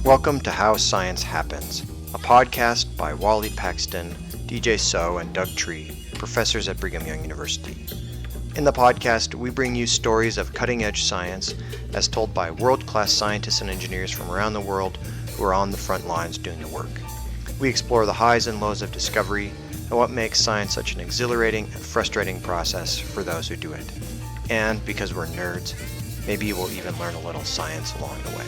Welcome to How Science Happens, a podcast by Wally Paxton, DJ So, and Doug Tree, professors at Brigham Young University. In the podcast, we bring you stories of cutting-edge science as told by world-class scientists and engineers from around the world who are on the front lines doing the work. We explore the highs and lows of discovery and what makes science such an exhilarating and frustrating process for those who do it. And because we're nerds, maybe we'll even learn a little science along the way.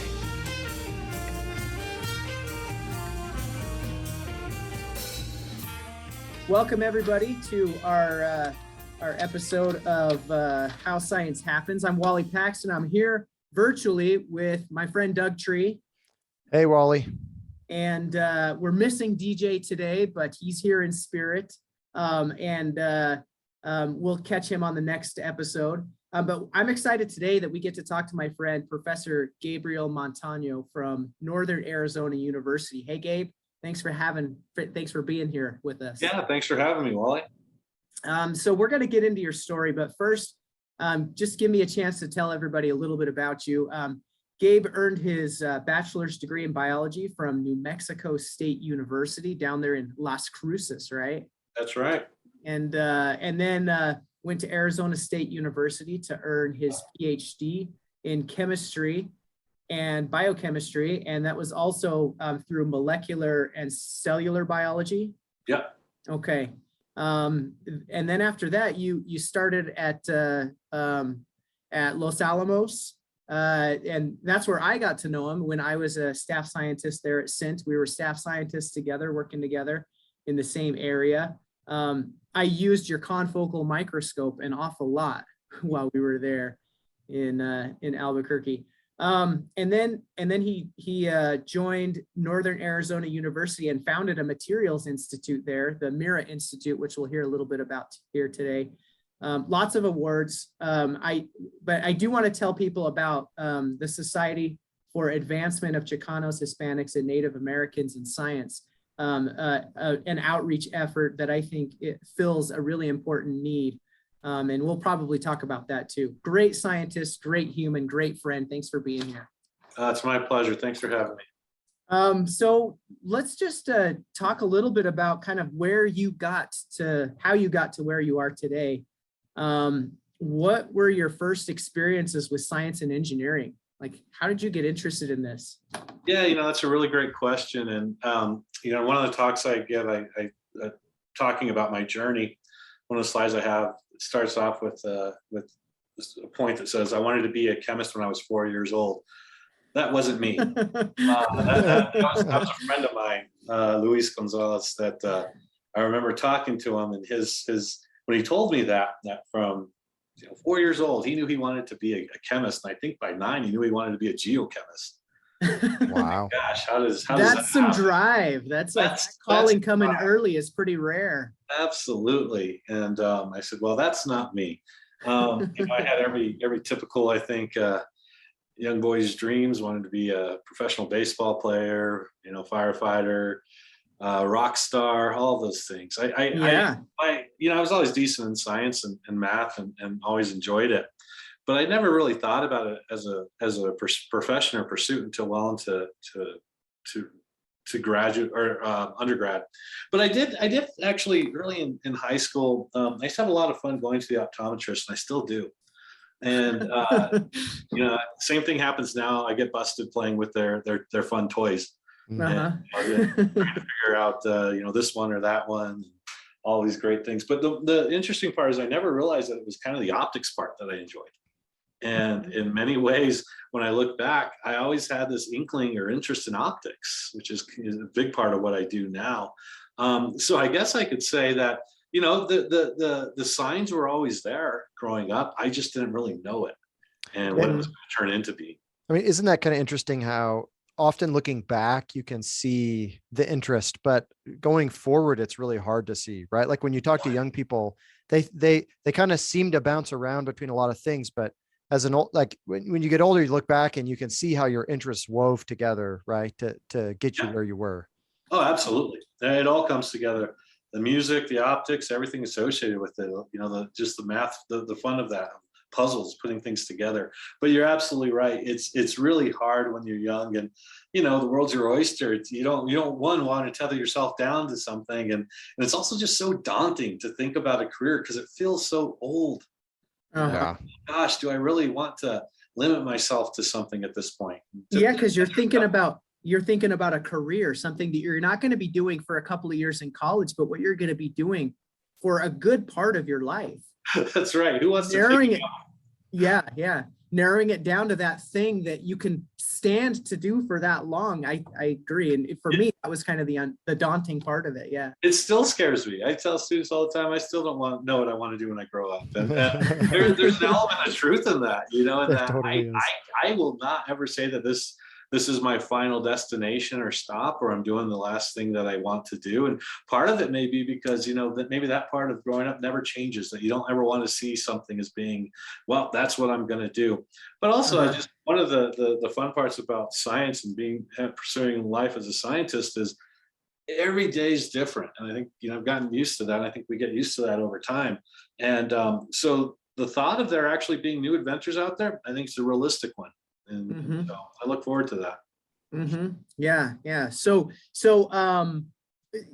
Welcome everybody to our episode of How Science Happens. I'm Wally Paxton. I'm here virtually with my friend Doug Tree. Hey, Wally. And we're missing DJ today, but he's here in spirit. We'll catch him on the next episode. But I'm excited today that we get to talk to my friend, Professor Gabriel Montano from Northern Arizona University. Hey, Gabe. Thanks for being here with us. Yeah, thanks for having me, Wally. So we're going to get into your story, but first, just give me a chance to tell everybody a little bit about you. Gabe earned his bachelor's degree in biology from New Mexico State University down there in Las Cruces, right? That's right. And then went to Arizona State University to earn his PhD in chemistry and biochemistry, and that was also through molecular and cellular biology. Yeah. Okay. And then after that, you started at Los Alamos, and that's where I got to know him when I was a staff scientist there at SINT. We were staff scientists together, working together in the same area. I used your confocal microscope an awful lot while we were there in Albuquerque. And then he joined Northern Arizona University and founded a materials institute there, the Mira Institute, which we'll hear a little bit about here today. Lots of awards. But I do want to tell people about the Society for Advancement of Chicanos, Hispanics, and Native Americans in Science, an outreach effort that I think it fills a really important need. And we'll probably talk about that too. Great scientist, great human, great friend. Thanks for being here. It's my pleasure. Thanks for having me. So let's just talk a little bit about kind of how you got to where you are today. What were your first experiences with science and engineering? Like, how did you get interested in this? Yeah, that's a really great question. And, one of the talks I give, I talking about my journey, one of the slides I have starts off with a point that says, I wanted to be a chemist when I was 4 years old. That wasn't me. That was a friend of mine, Luis Gonzalez, that I remember talking to him, and his when he told me that from 4 years old, he knew he wanted to be a chemist. And I think by 9, he knew he wanted to be a geochemist. Wow. Gosh, how does that's that some happen? Drive. That's calling coming early is pretty rare. Absolutely. And I said, well, that's not me. I had every typical, I think, young boy's dreams. Wanted to be a professional baseball player, firefighter, rock star, all those things. I was always decent in science and math and always enjoyed it. But I never really thought about it as a profession or pursuit until well into graduate or undergrad. But I did actually early in high school. I used to have a lot of fun going to the optometrist, and I still do. And same thing happens now. I get busted playing with their fun toys, and trying to figure out this one or that one, all these great things. But the interesting part is I never realized that it was kind of the optics part that I enjoyed. And in many ways, when I look back, I always had this inkling or interest in optics, which is a big part of what I do now. So I guess I could say that, the signs were always there growing up. I just didn't really know it and what it was going to turn into be. I mean, isn't that kind of interesting how often looking back, you can see the interest, but going forward, it's really hard to see, right? Like when you talk to young people, they kind of seem to bounce around between a lot of things, but as an old, like when you get older, you look back and you can see how your interests wove together, right? To get you where you were. Oh, absolutely. It all comes together. The music, the optics, everything associated with it, just the math, the fun of that, puzzles, putting things together. But you're absolutely right. It's really hard when you're young, and the world's your oyster. You don't want to tether yourself down to something, and it's also just so daunting to think about a career because it feels so old. Uh-huh. Gosh, do I really want to limit myself to something at this point? Yeah, because you're thinking about a career, something that you're not going to be doing for a couple of years in college, but what you're going to be doing for a good part of your life. That's right. Who wants to Narrowing it? Yeah. Narrowing it down to that thing that you can stand to do for that long. I agree. And for me, that was kind of the daunting part of it. Yeah. It still scares me. I tell students all the time, I still don't know what I want to do when I grow up. And there's an element of truth in that, and that totally I will not ever say that this is my final destination or stop, or I'm doing the last thing that I want to do. And part of it may be because, that maybe that part of growing up never changes, that you don't ever want to see something as being, well, that's what I'm going to do. But also one of the fun parts about science and pursuing life as a scientist is every day is different. And I think, I've gotten used to that. I think we get used to that over time. And so the thought of there actually being new adventures out there, I think is a realistic one. And so I look forward to that. Yeah. So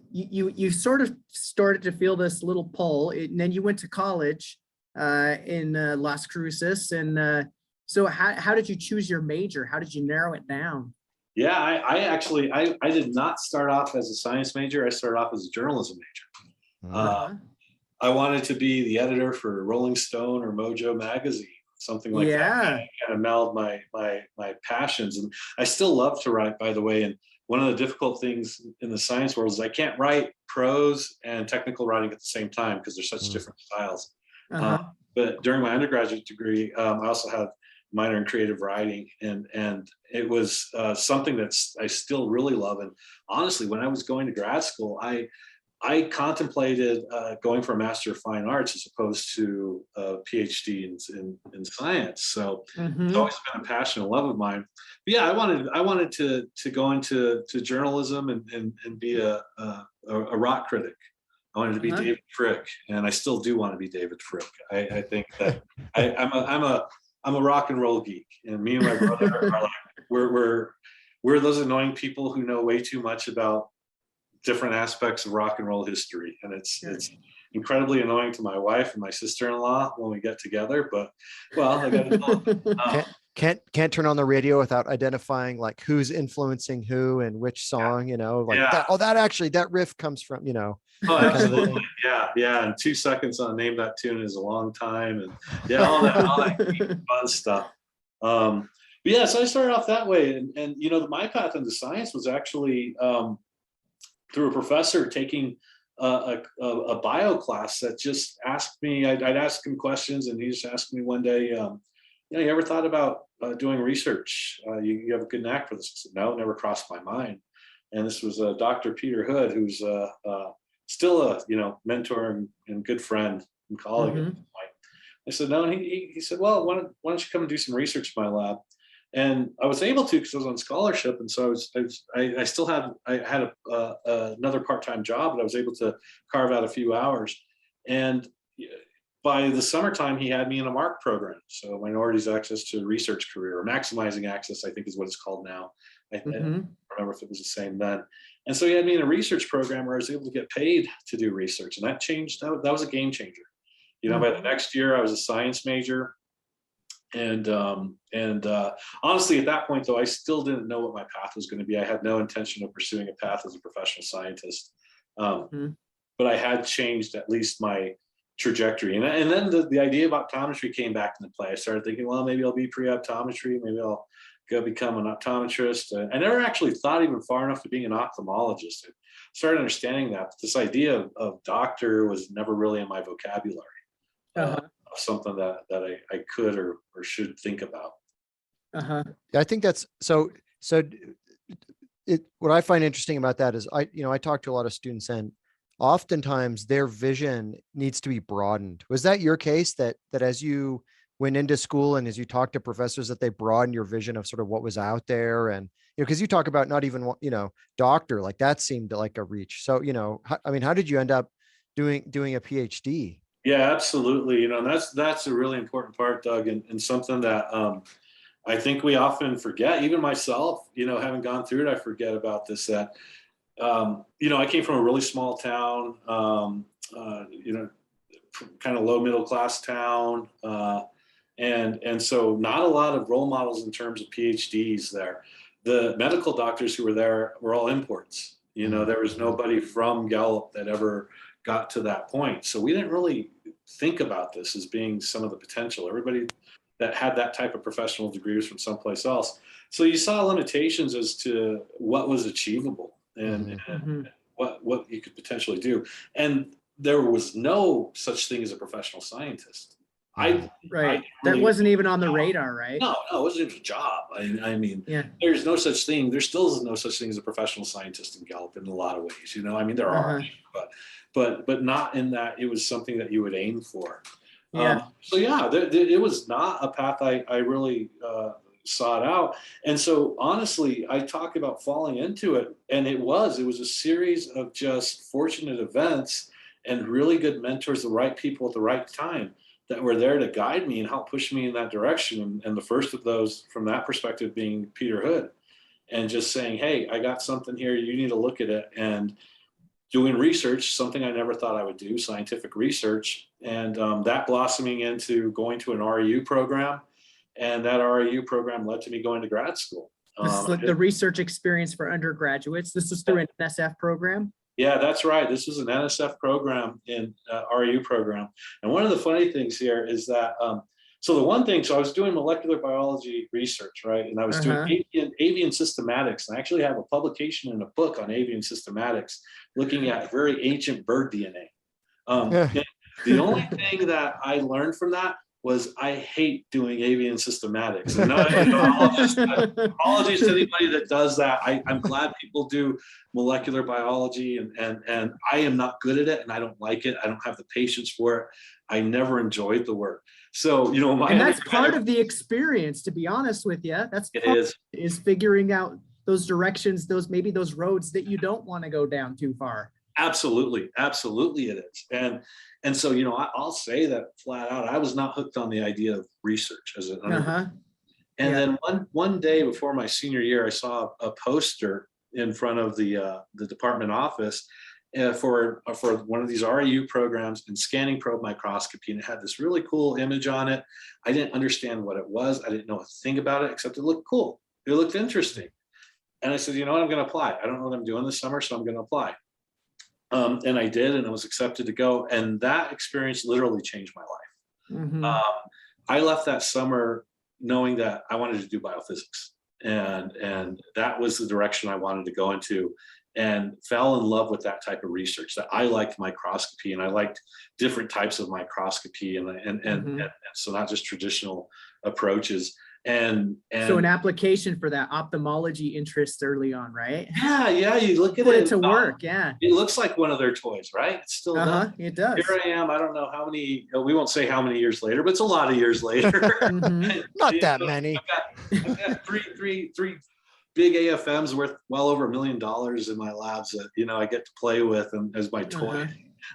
you sort of started to feel this little pull, and then you went to college in Las Cruces. And so how did you choose your major? How did you narrow it down? Yeah, I actually did not start off as a science major. I started off as a journalism major. I wanted to be the editor for Rolling Stone or Mojo magazine, something like that. I kind of meld my passions, and I still love to write, by the way. And one of the difficult things in the science world is I can't write prose and technical writing at the same time because they're such different styles. But during my undergraduate degree, I also had a minor in creative writing, and it was something that I still really love. And honestly, when I was going to grad school, I contemplated going for a Master of Fine Arts as opposed to a PhD in science. So it's always been a passion and love of mine. But yeah, I wanted to go into journalism and be a rock critic. I wanted to be David Frick, and I still do want to be David Frick. I think that I'm a rock and roll geek, and me and my brother are like we're those annoying people who know way too much about different aspects of rock and roll history, and it's incredibly annoying to my wife and my sister-in-law when we get together. But I got to can't turn on the radio without identifying like who's influencing who and which song. That riff comes from Oh, absolutely. Yeah. And 2 seconds on Name That Tune is a long time, and all that fun stuff. So I started off that way, and my path into science was actually through a professor taking a bio class that just asked me. I'd ask him questions, and he just asked me one day, you ever thought about doing research? You have a good knack for this. I said, no, it never crossed my mind. And this was Dr. Peter Hood, who's still a mentor and good friend and colleague at this point. I said, no, and he said, well, why don't you come and do some research in my lab? And I was able to because I was on scholarship, and so I still had another part-time job, but I was able to carve out a few hours. And by the summertime, he had me in a MARC program, so Minorities Access to Research Career, or Maximizing Access, I think is what it's called now. I don't remember if it was the same then. And so he had me in a research program where I was able to get paid to do research, and that changed. That was a game changer. By the next year, I was a science major. And honestly, at that point, though, I still didn't know what my path was going to be. I had no intention of pursuing a path as a professional scientist, but I had changed at least my trajectory. And then the idea of optometry came back into play. I started thinking, well, maybe I'll be pre-optometry. Maybe I'll go become an optometrist. I never actually thought even far enough to being an ophthalmologist. I started understanding that this idea of doctor was never really in my vocabulary. Something that I could or should think about. I think that's so. What I find interesting about that is I talk to a lot of students, and oftentimes their vision needs to be broadened. Was that your case, that as you went into school and as you talked to professors, that they broadened your vision of sort of what was out there? And because you talk about not even doctor, like that seemed like a reach. So how did you end up doing a PhD? Yeah, absolutely. You know, and that's a really important part, Doug, and something that I think we often forget. Even myself, you know, having gone through it, I forget about this. That you know, I came from a really small town, you know, kind of low middle class town, and so not a lot of role models in terms of PhDs there. The medical doctors who were there were all imports. You know, there was nobody from Gallup that ever got to that point. So we didn't really think about this as being some of the potential. Everybody that had that type of professional degree was from someplace else. So you saw limitations as to what was achievable and what you could potentially do. And there was no such thing as a professional scientist. I Right. That really, wasn't even on the radar, right? no, it wasn't even a job. I mean, Yeah. there's no such thing. There still is no such thing as a professional scientist in Gallup in a lot of ways. You know, I mean, there are, but not in that it was something that you would aim for. Yeah. So yeah, it was not a path I really sought out. And so honestly, I talk about falling into it, and it was a series of just fortunate events and really good mentors, the right people at the right time that were there to guide me and help push me in that direction. And the first of those, from that perspective, being Peter Hood, and just saying, "Hey, I got something here. You need to look at it." And doing research, something I never thought I would do, scientific research, and that blossoming into going to an REU program, and that REU program led to me going to grad school. This is like the research experience for undergraduates. This is through an NSF program. Yeah, that's right. This is an NSF program in REU program. And one of the funny things here is that, so the one thing, so I was doing molecular biology research, right? And I was doing avian systematics. And I actually have a publication in a book on avian systematics looking at very ancient bird DNA. The only thing that I learned from that was I hate doing avian systematics. And apologies to anybody that does that. I'm glad people do molecular biology, and I am not good at it, and I don't like it. I don't have the patience for it. I never enjoyed the work. So, you know, and that's part of the experience, to be honest with you. That's is figuring out those directions, maybe those roads that you don't want to go down too far. Absolutely it is. And so, you know, I'll say that flat out, I was not hooked on the idea of research as an undergrad. And then one day before my senior year, I saw a poster in front of the department office for one of these REU programs in scanning probe microscopy, and it had this really cool image on it. I didn't understand what it was. I didn't know a thing about it, except it looked cool. It looked interesting. And I said, you know what, I'm going to apply. I don't know what I'm doing this summer, so I'm going to apply. And I did, and I was accepted to go. And that experience literally changed my life. I left that summer knowing that I wanted to do biophysics, and that was the direction I wanted to go into, and fell in love with that type of research. That I liked microscopy, and I liked different types of microscopy, and so not just traditional approaches. And so an application for that ophthalmology interest early on, right? Yeah. You look at it. Put it to work. Yeah. It looks like one of their toys, right? It still does. It does. Here I am. I don't know how many. We won't say how many years later, but it's a lot of years later. Not that many. I've got three big AFMs worth well over $1 million in my labs that, you know, I get to play with and as my toy.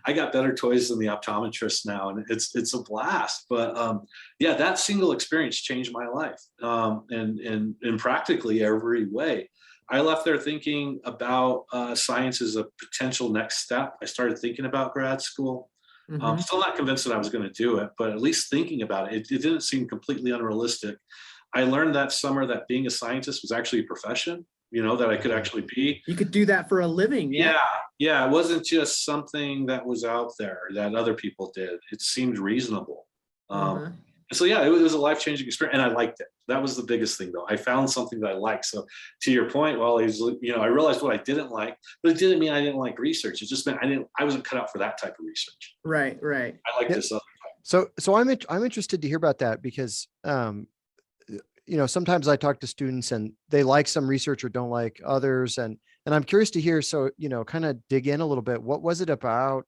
I got better toys than the optometrist now, and it's a blast. But yeah, that single experience changed my life, and in practically every way. I left there thinking about science as a potential next step. I started thinking about grad school. Still not convinced that I was going to do it, but at least thinking about it. It didn't seem completely unrealistic. I learned that summer that being a scientist was actually a profession, you know, that I could actually be. You could do that for a living. Yeah. It wasn't just something that was out there that other people did. It seemed reasonable. So yeah, it was a life-changing experience, and I liked it. That was the biggest thing, though. I found something that I liked. So to your point, I realized what I didn't like, but it didn't mean I didn't like research. It just meant I wasn't cut out for that type of research. Right. I like this other type. So I'm interested to hear about that, because you know, sometimes I talk to students and they like some research or don't like others. And I'm curious to hear, so, you know, kind of dig in a little bit. What was it about,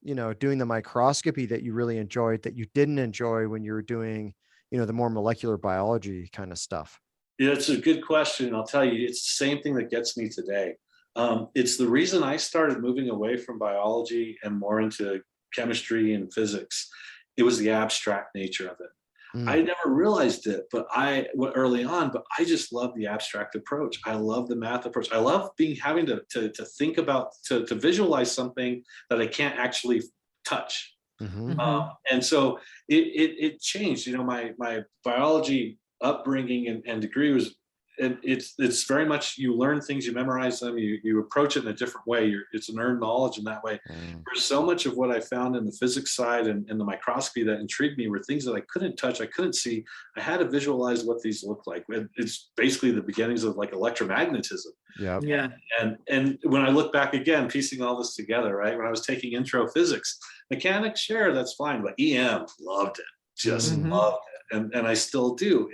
you know, doing the microscopy that you really enjoyed that you didn't enjoy when you were doing, you know, the more molecular biology kind of stuff? Yeah, it's a good question. I'll tell you, it's the same thing that gets me today. It's the reason I started moving away from biology and more into chemistry and physics. It was the abstract nature of it. Mm. I never realized it, but early on, but I just love the abstract approach. I love the math approach. I love having to think about, to visualize something that I can't actually touch. Mhm. And so it changed, my biology upbringing and degree was, and it's very much, you learn things, you memorize them, you approach it in a different way. It's an earned knowledge in that way. There's so much of what I found in the physics side and the microscopy that intrigued me were things that I couldn't touch, I couldn't see. I had to visualize what these look like. It's basically the beginnings of like electromagnetism. Yeah. Yeah. And when I look back again, piecing all this together, right? When I was taking intro physics, mechanics, sure, that's fine, but EM, loved it, just loved it, and I still do.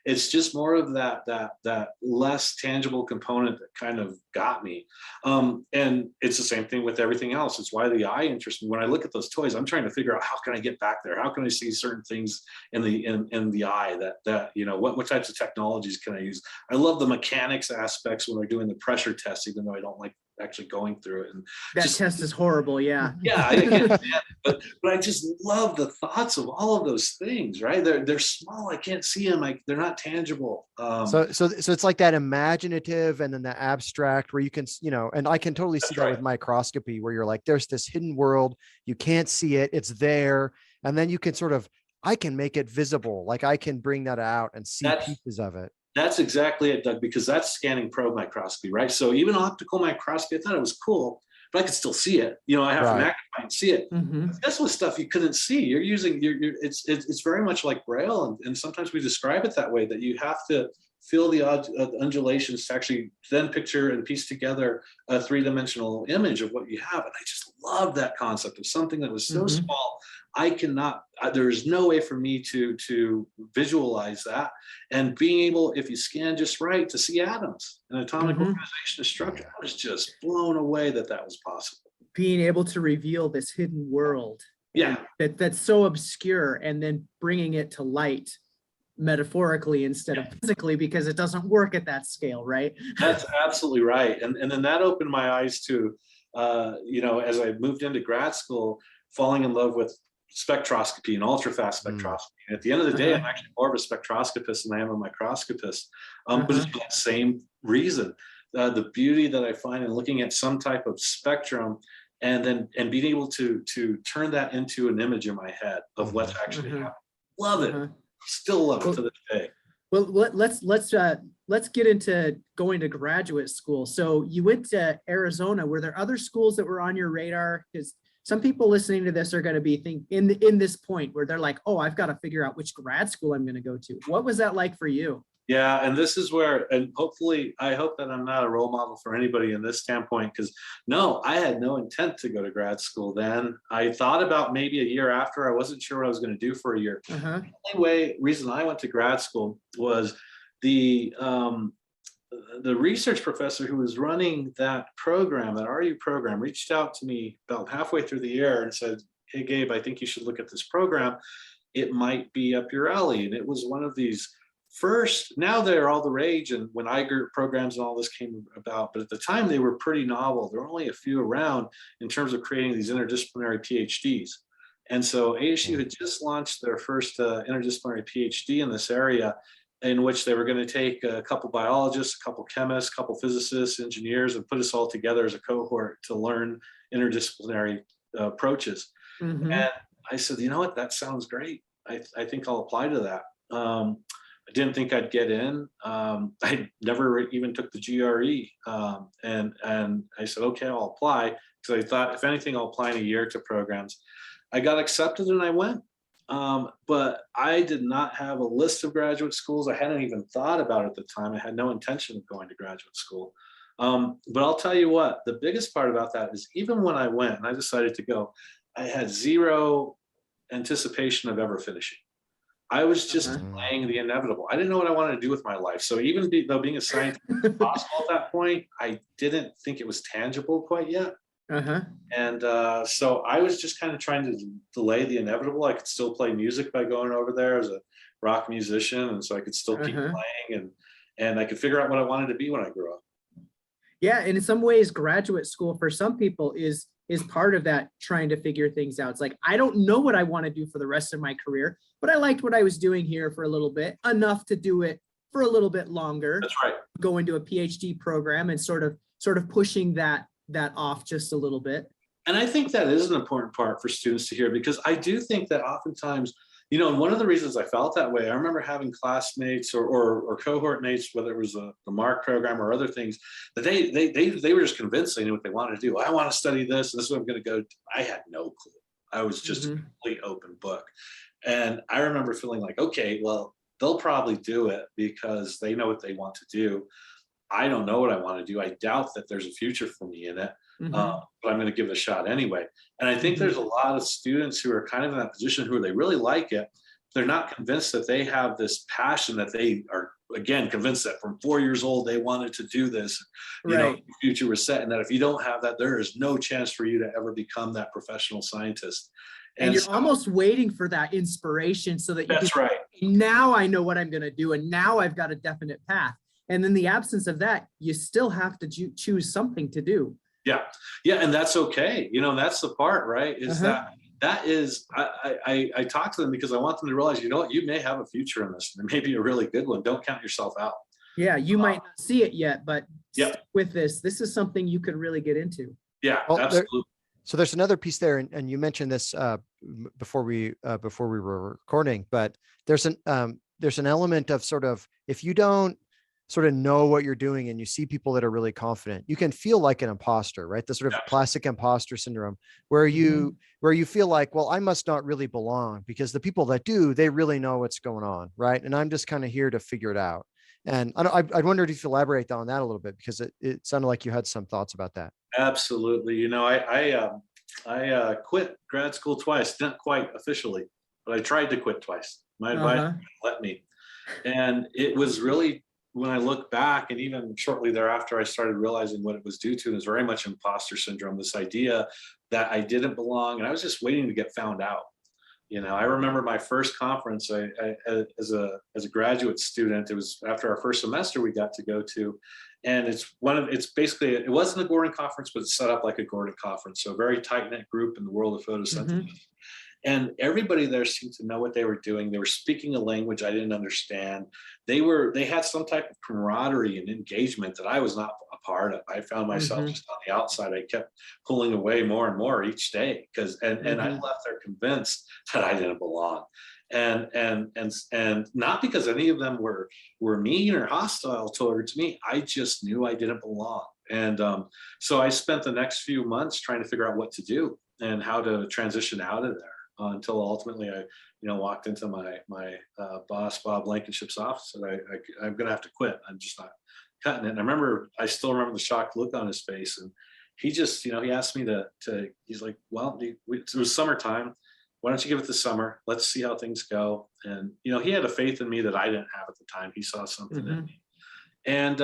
It's just more of that less tangible component that kind of got me. And it's the same thing with everything else. It's why the eye interests me. When I look at those toys, I'm trying to figure out, how can I get back there? How can I see certain things in the eye that what types of technologies can I use? I love the mechanics aspects when they're doing the pressure test, even though I don't like actually going through it. And That test is horrible. Yeah. yeah, I can't stand it. But I just love the thoughts of all of those things, right? They're small. I can't see them. They're not tangible. So it's like that imaginative and then the abstract where you can, and I can totally see that with microscopy, where you're like, there's this hidden world, you can't see it, it's there. And then you can I can make it visible. Like I can bring that out and see pieces of it. That's exactly it, Doug, because that's scanning probe microscopy, right? So even optical microscopy, I thought it was cool, but I could still see it. I have to magnify and see it. This was stuff you couldn't see. You're using it's very much like Braille, and sometimes we describe it that way, that you have to feel the undulations to actually then picture and piece together a three-dimensional image of what you have. And I just love that concept of something that was so small. I cannot, there's no way for me to visualize that. And being able, if you scan just right, to see atoms and atomic organization of structure, I was just blown away that was possible. Being able to reveal this hidden world. Yeah. That's so obscure, and then bringing it to light metaphorically instead of physically, because it doesn't work at that scale, right? That's absolutely right. And then that opened my eyes to, as I moved into grad school, falling in love with spectroscopy and ultrafast spectroscopy. And at the end of the day, I'm actually more of a spectroscopist than I am a microscopist. But it's for that same reason. The beauty that I find in looking at some type of spectrum and being able to turn that into an image in my head of what's actually happening. Love it. Still love it to this day. Well, let's get into going to graduate school. So you went to Arizona. Were there other schools that were on your radar? Because some people listening to this are going to be in this point where they're like, oh, I've got to figure out which grad school I'm going to go to. What was that like for you? Yeah, and this is where, and hopefully, I hope that I'm not a role model for anybody in this standpoint, because no, I had no intent to go to grad school then. I thought about maybe a year after. I wasn't sure what I was going to do for a year. The only reason I went to grad school was the research professor who was running that program, that RU program, reached out to me about halfway through the year and said, hey, Gabe, I think you should look at this program. It might be up your alley. And it was one of these first, now they're all the rage, and when IGERT programs and all this came about, but at the time they were pretty novel. There were only a few around in terms of creating these interdisciplinary PhDs. And so ASU had just launched their first interdisciplinary PhD in this area, in which they were going to take a couple biologists, a couple chemists, a couple physicists, engineers, and put us all together as a cohort to learn interdisciplinary approaches. And I said, you know what, that sounds great. I think I'll apply to that. I didn't think I'd get in. I never even took the GRE. And I said, okay, I'll apply. Because I thought, if anything, I'll apply in a year to programs. I got accepted and I went. But I did not have a list of graduate schools. I hadn't even thought about it at the time. I had no intention of going to graduate school. But I'll tell you what, the biggest part about that is, even when I went and I decided to go, I had zero anticipation of ever finishing. I was just playing the inevitable. I didn't know what I wanted to do with my life. So even though being a scientist was possible at that point, I didn't think it was tangible quite yet. And so I was just kind of trying to delay the inevitable. I could still play music by going over there as a rock musician. And so I could still keep playing, and I could figure out what I wanted to be when I grew up. Yeah, and in some ways, graduate school for some people is is part of that trying to figure things out. It's like, I don't know what I want to do for the rest of my career, but I liked what I was doing here for a little bit, enough to do it for a little bit longer. That's right. Go into a PhD program and sort of pushing that off just a little bit. And I think that is an important part for students to hear, because I do think that oftentimes, you know, and one of the reasons I felt that way, I remember having classmates or cohort mates, whether it was the MARC program or other things, that they were just convinced they knew what they wanted to do. I want to study this. This is what I'm going to go. I had no clue. I was just a complete open book. And I remember feeling like, okay, well, they'll probably do it because they know what they want to do. I don't know what I want to do. I doubt that there's a future for me in it, but I'm going to give it a shot anyway. And I think there's a lot of students who are kind of in that position who they really like it. They're not convinced that they have this passion, that they are, again, convinced that from 4 years old, they wanted to do this, you know, the future was set. And that if you don't have that, there is no chance for you to ever become that professional scientist. And you're almost waiting for that inspiration so that you can, now I know what I'm going to do. And now I've got a definite path. And in the absence of that, you still have to choose something to do. Yeah. And that's okay. You know, that's the part, right? Is that is, I talk to them because I want them to realize, you know what, you may have a future in this. It may be a really good one. Don't count yourself out. Yeah. You might not see it yet, but with this is something you could really get into. Yeah, well, absolutely. So there's another piece there, and you mentioned this before we were recording, but there's an element of sort of, if you don't sort of know what you're doing and you see people that are really confident, you can feel like an imposter, right? The sort of classic imposter syndrome, where you feel like, well, I must not really belong because the people that do, they really know what's going on, right? And I'm just kind of here to figure it out. And I wondered if you elaborate on that a little bit, because it sounded like you had some thoughts about that. Absolutely. You know, I quit grad school twice, not quite officially, but I tried to quit twice. My advisor let me. And it was really, when I look back, and even shortly thereafter, I started realizing what it was due to. It was very much imposter syndrome, this idea that I didn't belong, and I was just waiting to get found out. You know, I remember my first conference as a graduate student. It was after our first semester we got to go to, and it's basically, it wasn't a Gordon conference, but it's set up like a Gordon conference. So a very tight knit group in the world of photosynthesis. And everybody there seemed to know what they were doing. They were speaking a language I didn't understand. They had some type of camaraderie and engagement that I was not a part of. I found myself just on the outside. I kept pulling away more and more each day and I left there convinced that I didn't belong. And not because any of them were mean or hostile towards me. I just knew I didn't belong. And so I spent the next few months trying to figure out what to do and how to transition out of there. Until ultimately I, walked into my boss, Bob Blankenship's office, and I'm going to have to quit. I'm just not cutting it. And I still remember the shocked look on his face. And he just, he asked me to he's like, well, it was summertime. Why don't you give it the summer? Let's see how things go. And, he had a faith in me that I didn't have at the time. He saw something in me. And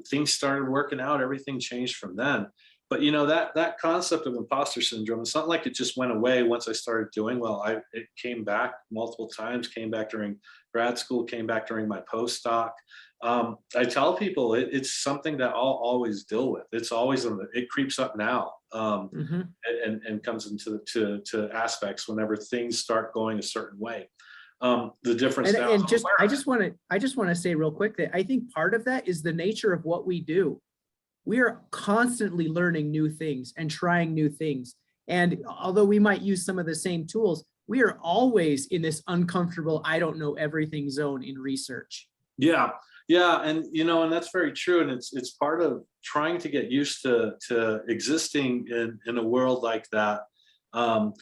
things started working out. Everything changed from then. But that concept of imposter syndrome, it's not like it just went away once I started doing well. It came back multiple times, came back during grad school, came back during my postdoc. I tell people it's something that I'll always deal with. It's always it creeps up now and comes into to aspects whenever things start going a certain way. The difference now. And I just want to say real quick that I think part of that is the nature of what we do. We are constantly learning new things and trying new things. And although we might use some of the same tools, we are always in this uncomfortable, I don't know everything zone in research. Yeah. And, and that's very true. And it's part of trying to get used to existing in a world like that. In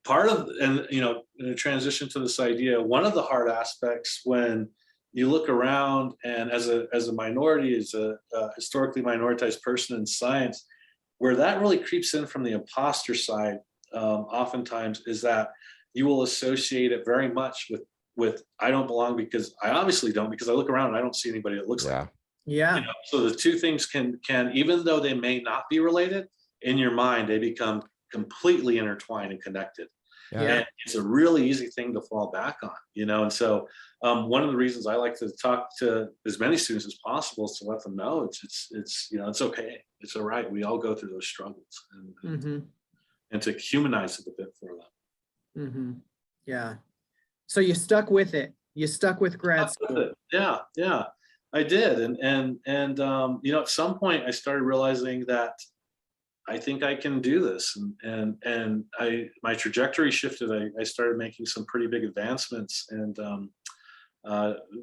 a transition to this idea, one of the hard aspects when you look around and as a minority, as a historically minoritized person in science, where that really creeps in from the imposter side, oftentimes is that you will associate it very much with I don't belong, because I obviously don't, because I look around and I don't see anybody that looks like me. Yeah. So the two things can, even though they may not be related, in your mind, they become completely intertwined and connected. Yeah. And it's a really easy thing to fall back on, and so one of the reasons I like to talk to as many students as possible is to let them know it's okay, it's all right. We all go through those struggles, and and to humanize it a bit for them. Mm-hmm. Yeah. So you stuck with it. You stuck with grad school. Yeah, yeah, I did. You know, at some point I started realizing that I think I can do this. My trajectory shifted. I started making some pretty big advancements and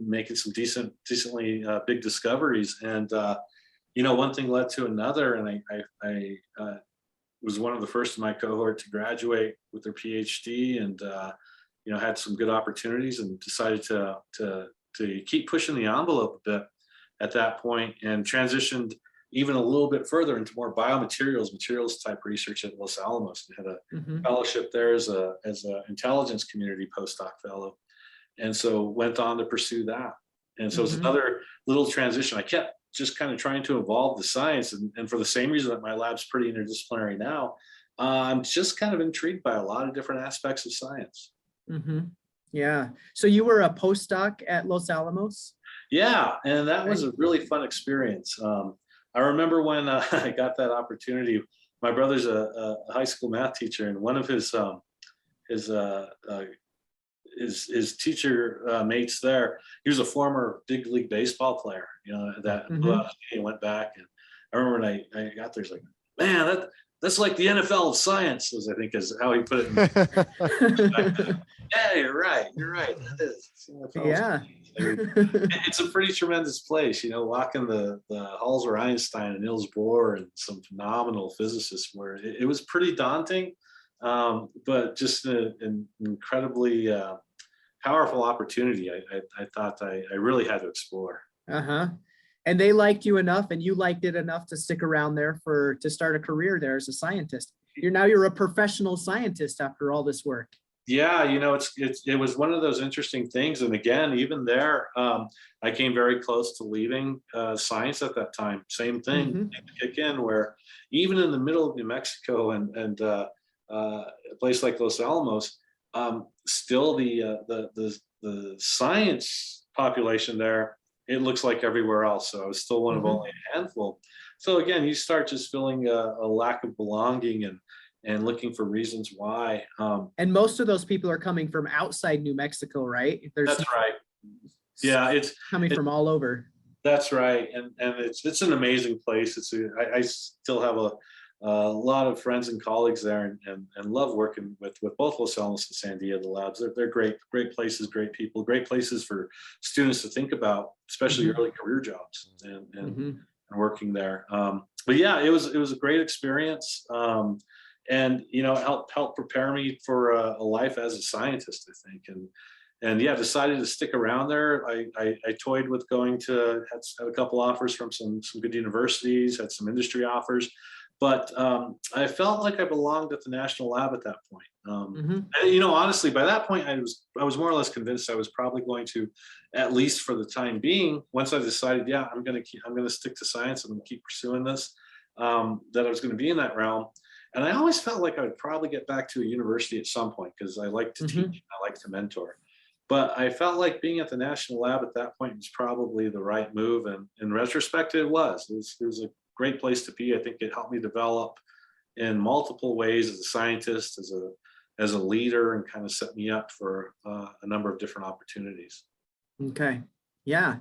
making some decently big discoveries. You know, one thing led to another, and I was one of the first in my cohort to graduate with their PhD, and you know, had some good opportunities, and decided to keep pushing the envelope a bit at that point, and transitioned even a little bit further into more materials type research at Los Alamos. I had a fellowship there as a intelligence community postdoc fellow, and so went on to pursue that. And so it's another little transition. I kept just kind of trying to evolve the science, and for the same reason that my lab's pretty interdisciplinary now, I'm just kind of intrigued by a lot of different aspects of science. Yeah. So you were a postdoc at Los Alamos? Yeah, and that was a really fun experience. I remember when I got that opportunity. My brother's a high school math teacher, and one of his teacher mates there, he was a former big league baseball player. You know, that he went back, and I remember when I got there, he's like, "Man, that's like the NFL of science," was, I think, is how he put it. Yeah, you're right. That is. Yeah. It's a pretty tremendous place, you know, walking the halls where Einstein and Niels Bohr and some phenomenal physicists were. It was pretty daunting, but just an incredibly powerful opportunity. I thought I really had to explore. And they liked you enough, and you liked it enough to stick around there to start a career there as a scientist. You're a professional scientist after all this work. Yeah, you know, it was one of those interesting things. And again, even there, I came very close to leaving science at that time. Same thing kick in, where even in the middle of New Mexico and a place like Los Alamos, still the science population there, it looks like everywhere else. So I was still one of only a handful. So again, you start just feeling a lack of belonging and looking for reasons why. And most of those people are coming from outside New Mexico, right? That's right. Yeah, it's coming from all over. That's right, and it's an amazing place. I still have a lot of friends and colleagues there, and love working with both Los Alamos and San Diego labs. They're great places, great people, great places for students to think about, especially early career jobs and working there. But yeah, it was a great experience. And you know, helped prepare me for a life as a scientist, I think, and yeah, decided to stick around there. I toyed with going to had a couple offers from some good universities, had some industry offers, but I felt like I belonged at the national lab at that point. And, you know, honestly, by that point, I was more or less convinced I was probably going to, at least for the time being, once I decided, yeah, I'm going to stick to science, I'm going to keep pursuing this, that I was going to be in that realm. And I always felt like I would probably get back to a university at some point, because I like to teach, I like to mentor. But I felt like being at the national lab at that point was probably the right move. And in retrospect, it was. It was a great place to be. I think it helped me develop in multiple ways as a scientist, as a leader, and kind of set me up for a number of different opportunities. Okay. Yeah.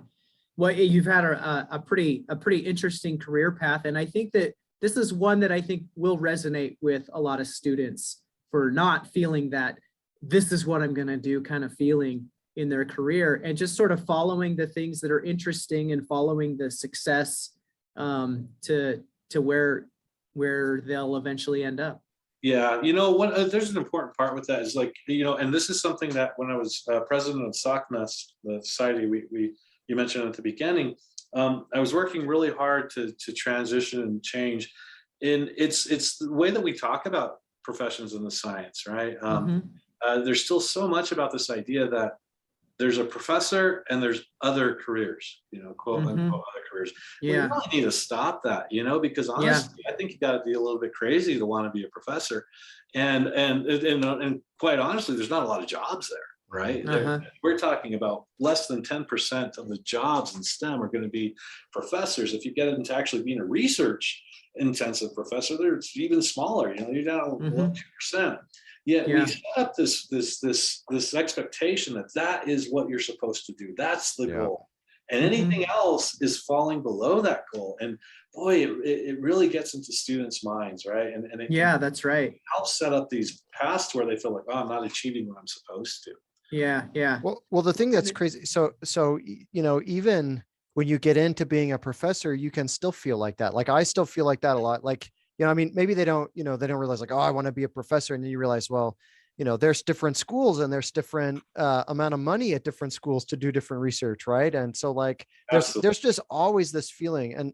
Well, you've had a pretty interesting career path. And I think that this is one that I think will resonate with a lot of students, for not feeling that this is what I'm going to do kind of feeling in their career, and just sort of following the things that are interesting and following the success to where they'll eventually end up. Yeah, you know, there's an important part with that is, like, you know, and this is something that when I was president of SOCMES, the society you mentioned at the beginning, I was working really hard to transition and change. And it's the way that we talk about professions in the science, right? There's still so much about this idea that there's a professor and there's other careers, you know, quote unquote other careers. Yeah. We really need to stop that, you know, because honestly, I think you got to be a little bit crazy to want to be a professor, and quite honestly, there's not a lot of jobs there. right? Uh-huh. We're talking about less than 10% of the jobs in STEM are going to be professors. If you get into actually being a research intensive professor, it's even smaller. You're down below 2%. Yet we set up this expectation that is what you're supposed to do. That's the goal. And anything else is falling below that goal. And boy, it really gets into students' minds, right? And it that's right. helps set up these paths where they feel like, oh, I'm not achieving what I'm supposed to. Yeah. Well, the thing that's crazy. So, even when you get into being a professor, you can still feel like that. Like I still feel like that a lot. Like, I mean, maybe they don't realize like, oh, I want to be a professor. And then you realize, well, there's different schools and there's different amount of money at different schools to do different research. Right. And so like, there's just always this feeling. And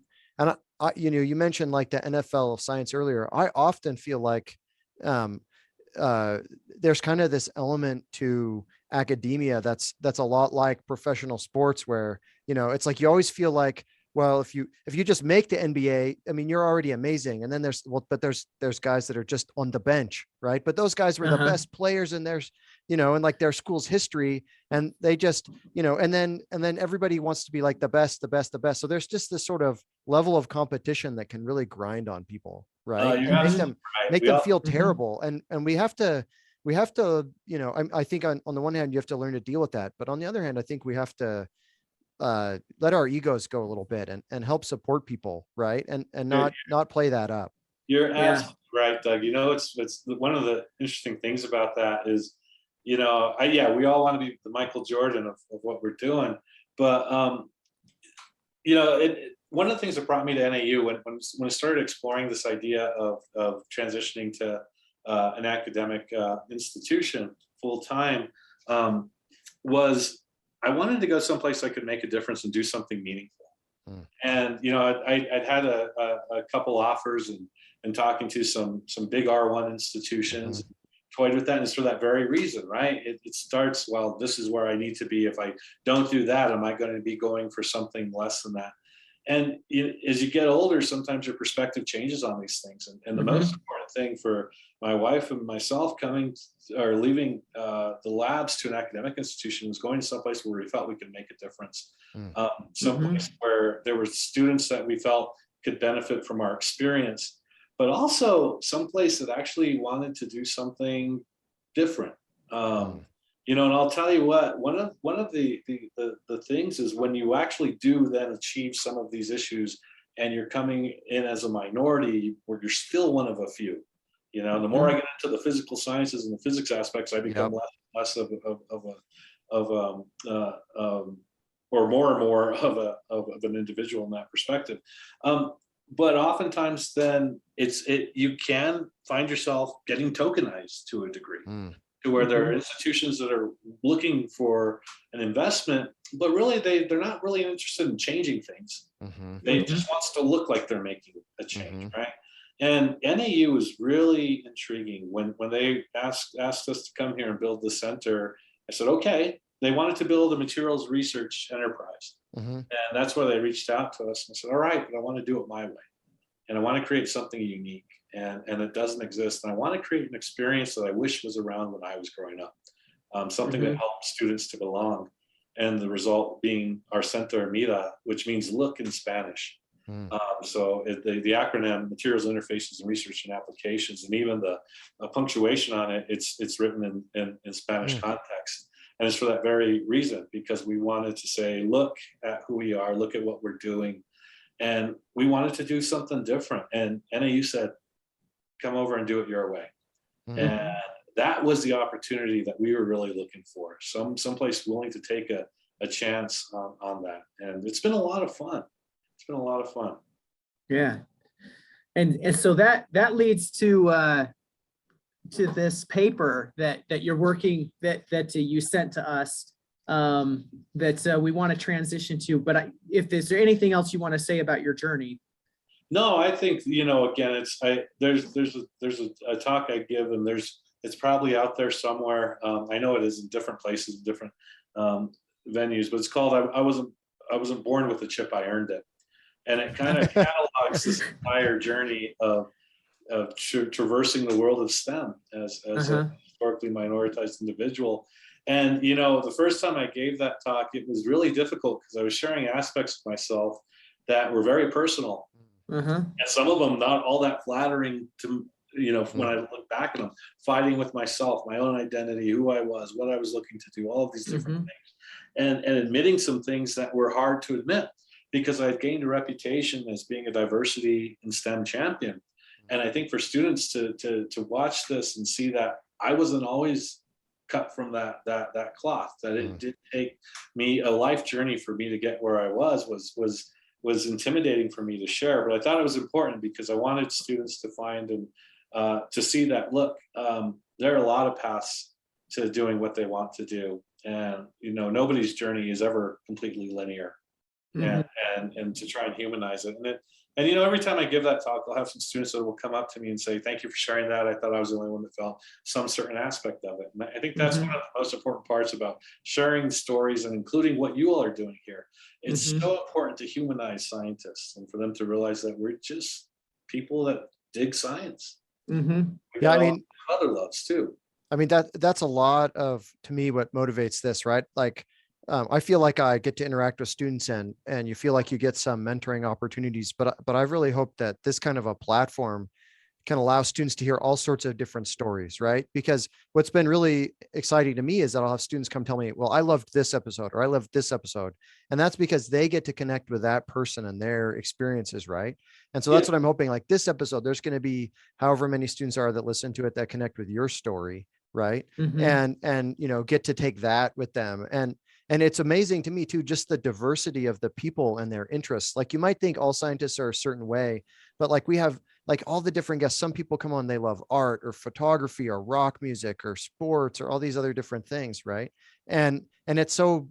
I, you mentioned like the NFL of science earlier. I often feel like, there's kind of this element to academia that's a lot like professional sports where, it's like you always feel like, well, if you just make the NBA, I mean, you're already amazing. And then there's guys that are just on the bench, right? But those guys were the best players in their, in like their school's history. And they just, and then everybody wants to be like the best. So there's just this sort of level of competition that can really grind on people, right? And make them feel terrible. And we have to, I think on the one hand, you have to learn to deal with that. But on the other hand, I think we have to let our egos go a little bit and help support people, right? And not play that up. You're absolutely right, Doug. It's one of the interesting things about that is, we all want to be the Michael Jordan of what we're doing. But, one of the things that brought me to NAU when I started exploring this idea of transitioning to an academic institution full time was I wanted to go someplace I could make a difference and do something meaningful. And I'd had a couple offers and talking to some big R1 institutions, toyed with that, and it's for that very reason, right? It starts, well, this is where I need to be. If I don't do that, am I going to be going for something less than that? And as you get older, sometimes your perspective changes on these things. And the most important thing for my wife and myself leaving the labs to an academic institution was going to someplace where we felt we could make a difference. Someplace where there were students that we felt could benefit from our experience, but also someplace that actually wanted to do something different. And I'll tell you what, one of the things is when you actually do then achieve some of these issues and you're coming in as a minority where you're still one of a few, the more I get into the physical sciences and the physics aspects, I become less of or more and more of an individual in that perspective. But oftentimes then you can find yourself getting tokenized to a degree. To where there are institutions that are looking for an investment, but really they're not really interested in changing things. They just wants to look like they're making a change, right? And NAU was really intriguing when they asked us to come here and build the center. I said, okay. They wanted to build a materials research enterprise, and that's where they reached out to us and said, all right, but I want to do it my way, and I want to create something unique. And it doesn't exist. And I want to create an experience that I wish was around when I was growing up, something that helps students to belong. And the result being our Center Mira, which means look in Spanish. So the acronym Materials Interfaces and Research and Applications, and even the punctuation on it, it's written in Spanish context. And it's for that very reason, because we wanted to say, look at who we are, look at what we're doing. And we wanted to do something different. And NAU said, come over and do it your way. And that was the opportunity that we were really looking for. Someplace willing to take a chance on that. And it's been a lot of fun. Yeah. And so that leads to this paper that you're working, that you sent to us, that we want to transition to. But if there's anything else you want to say about your journey. No, I think, again, there's a talk I give, and it's probably out there somewhere. I know it is in different places, different venues, but it's called I wasn't born with a chip, I earned it. And it kind of catalogs this entire journey of traversing the world of STEM as a historically minoritized individual. And, you know, the first time I gave that talk, it was really difficult because I was sharing aspects of myself that were very personal. And some of them not all that flattering to, you know, when I look back at them, fighting with myself, my own identity, who I was, what I was looking to do, all of these different things, and admitting some things that were hard to admit because I'd gained a reputation as being a diversity in STEM champion. And I think for students to watch this and see that I wasn't always cut from that cloth, that it did take me a life journey for me to get where I was intimidating for me to share. But I thought it was important because I wanted students to find and to see that, look, there are a lot of paths to doing what they want to do. And, you know, nobody's journey is ever completely linear. And to try and humanize it. And you know, every time I give that talk, I'll have some students that will come up to me and say, thank you for sharing that. I thought I was the only one that felt some certain aspect of it. And I think that's one of the most important parts about sharing stories and including what you all are doing here. It's so important to humanize scientists and for them to realize that we're just people that dig science. Yeah, I mean, other loves too. I mean, that's a lot of, to me, what motivates this, right? Like, I feel like I get to interact with students and you feel like you get some mentoring opportunities, but I really hope that this kind of a platform can allow students to hear all sorts of different stories, right? Because what's been really exciting to me is that I'll have students come tell me, well, I loved this episode or I loved this episode. And that's because they get to connect with that person and their experiences, right? And so that's what I'm hoping, like this episode, there's going to be however many students are that listen to it that connect with your story, right? And you know, get to take that with them. And it's amazing to me too, just the diversity of the people and their interests. Like you might think all scientists are a certain way, but like we have like all the different guests. Some people come on, they love art or photography or rock music or sports or all these other different things, right? And it's so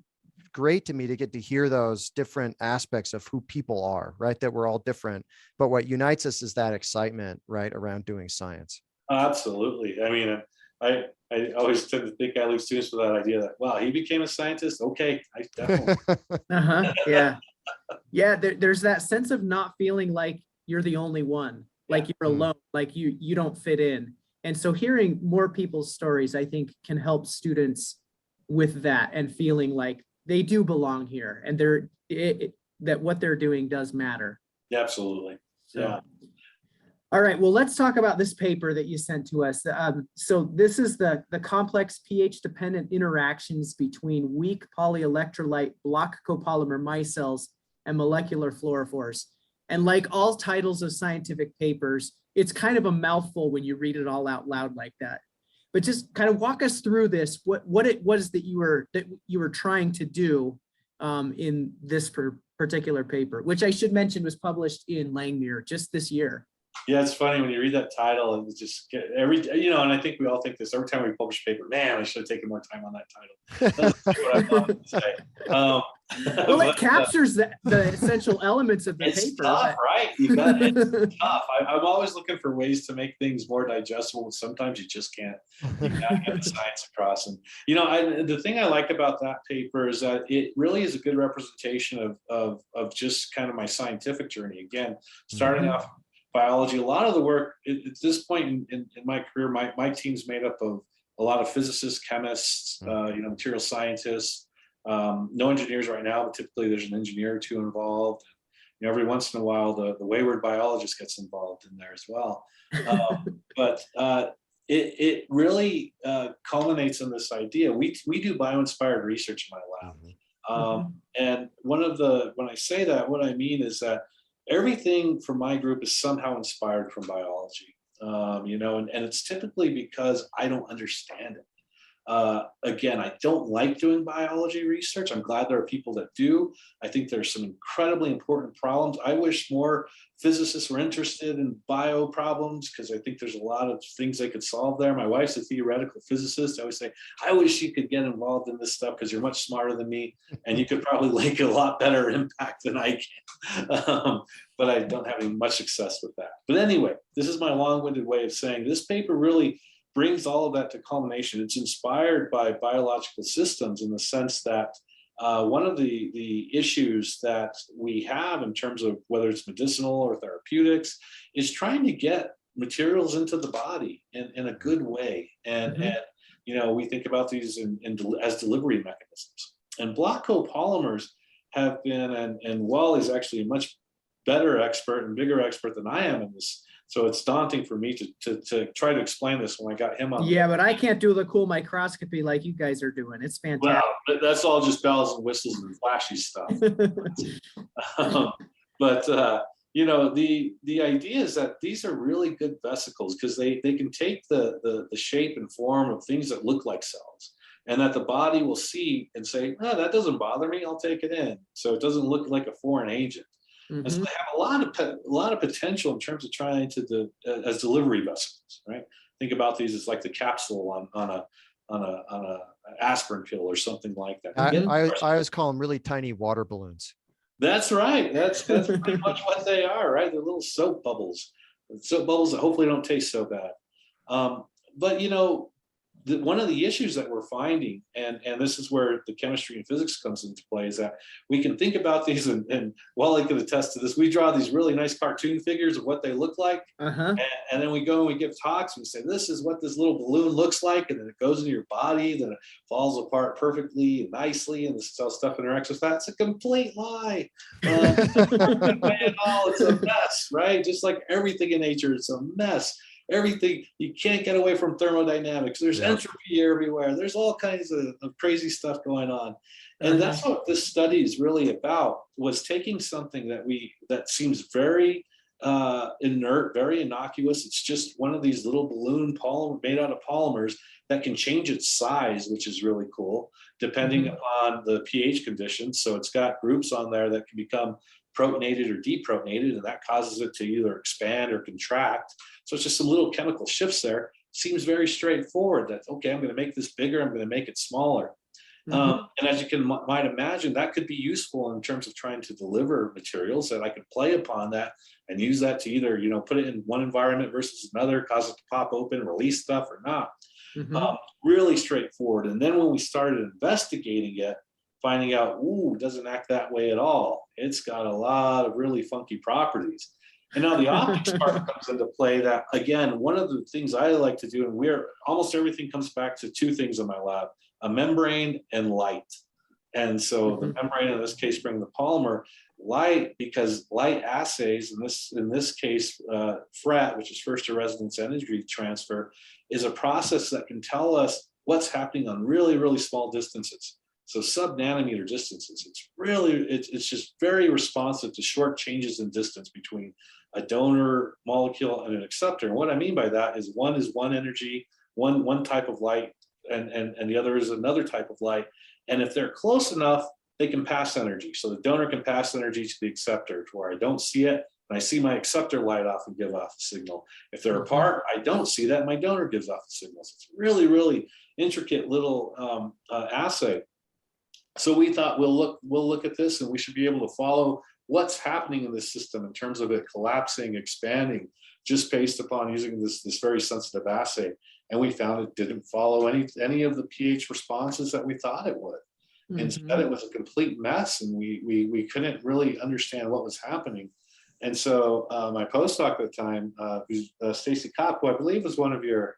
great to me to get to hear those different aspects of who people are, right? That we're all different, but what unites us is that excitement, right, around doing science. Absolutely. I mean, I always tend to think I leave students with that idea that, wow, he became a scientist. Okay, I definitely. Yeah. There's that sense of not feeling like you're the only one, like you're alone, like you don't fit in. And so hearing more people's stories, I think, can help students with that and feeling like they do belong here and that what they're doing does matter. Yeah, absolutely. So. Yeah. All right, well, let's talk about this paper that you sent to us. So this is the complex pH-dependent interactions between weak polyelectrolyte block copolymer micelles and molecular fluorophores. And like all titles of scientific papers, it's kind of a mouthful when you read it all out loud like that. But just kind of walk us through this, what it was that you were trying to do in this particular paper, which I should mention was published in Langmuir just this year. Yeah, it's funny when you read that title and just get and I think we all think this every time we publish a paper, man, I should have taken more time on that title. That's what I wanted to say. Well, it captures the essential elements of the it's paper. Tough, right? It's tough. I'm always looking for ways to make things more digestible, and sometimes you just can't. You gotta get the science across. And the thing I like about that paper is that it really is a good representation of just kind of my scientific journey. Again, starting off biology. A lot of the work at this point in my career, my team's made up of a lot of physicists, chemists, material scientists, no engineers right now, but typically there's an engineer or two involved. Every once in a while, the wayward biologist gets involved in there as well. But it really culminates in this idea. We do bio-inspired research in my lab. And when I say that, what I mean is that everything from my group is somehow inspired from biology, and it's typically because I don't understand it. Again, I don't like doing biology research. I'm glad there are people that do. I think there's some incredibly important problems. I wish more physicists were interested in bio problems because I think there's a lot of things they could solve there. My wife's a theoretical physicist. I always say, I wish you could get involved in this stuff because you're much smarter than me and you could probably make a lot better impact than I can. But I don't have any much success with that. But anyway, this is my long-winded way of saying this paper really brings all of that to culmination. It's inspired by biological systems in the sense that one of the issues that we have in terms of whether it's medicinal or therapeutics is trying to get materials into the body in a good way. And we think about these as delivery mechanisms. And block copolymers have been, and Wally's actually a much better expert and bigger expert than I am in this. So it's daunting for me to try to explain this when I got him on. Yeah, but I can't do the cool microscopy like you guys are doing. It's fantastic. Well, that's all just bells and whistles and flashy stuff. But the idea is that these are really good vesicles because they can take the shape and form of things that look like cells, and that the body will see and say, oh, that doesn't bother me, I'll take it in. So it doesn't look like a foreign agent. And so they have a lot of potential in terms of trying to as delivery vesicles, right? Think about these as like the capsule on a aspirin pill or something like that. I always call them really tiny water balloons. That's right. That's pretty much what they are, right? They're little soap bubbles that hopefully don't taste so bad. But one of the issues that we're finding, and this is where the chemistry and physics comes into play, is that we can think about these, and Wally can attest to this. We draw these really nice cartoon figures of what they look like, and then we go and we give talks and we say, this is what this little balloon looks like, and then it goes into your body, then it falls apart perfectly and nicely, and this is how stuff interacts with that. It's a complete lie. It's a mess, right? Just like everything in nature, it's a mess. Everything, you can't get away from thermodynamics. There's entropy everywhere. There's all kinds of crazy stuff going on. And that's what this study is really about, was taking something that seems very inert, very innocuous. It's just one of these little balloon polymer made out of polymers that can change its size, which is really cool, depending upon the pH conditions. So it's got groups on there that can become protonated or deprotonated, and that causes it to either expand or contract. So it's just some little chemical shifts there. Seems very straightforward that, okay, I'm going to make this bigger, I'm going to make it smaller. And as you might imagine, that could be useful in terms of trying to deliver materials, that I could play upon that and use that to either, put it in one environment versus another, cause it to pop open, release stuff or not. Really straightforward. And then when we started investigating it, finding out, it doesn't act that way at all. It's got a lot of really funky properties. And now the optics part comes into play. That, again, one of the things I like to do, and almost everything comes back to two things in my lab: a membrane and light. And so the membrane, in this case, bring the polymer. Light, because light assays, in this case, FRET, which is first to resonance energy transfer, is a process that can tell us what's happening on really, really small distances. So sub-nanometer distances. It's just very responsive to short changes in distance between a donor molecule and an acceptor. And what I mean by that is one energy, one type of light, and the other is another type of light. And if they're close enough, they can pass energy. So the donor can pass energy to the acceptor, to where I don't see it, and I see my acceptor light off and give off a signal. If they're apart, I don't see that, my donor gives off the signals. It's a really, really intricate little assay. So we thought we'll look at this, and we should be able to follow what's happening in this system in terms of it collapsing, expanding, just based upon using this very sensitive assay. And we found it didn't follow any of the pH responses that we thought it would. Instead, it was a complete mess, and we couldn't really understand what was happening. And so my postdoc at the time, who's Stacy Kopp, who I believe was one of your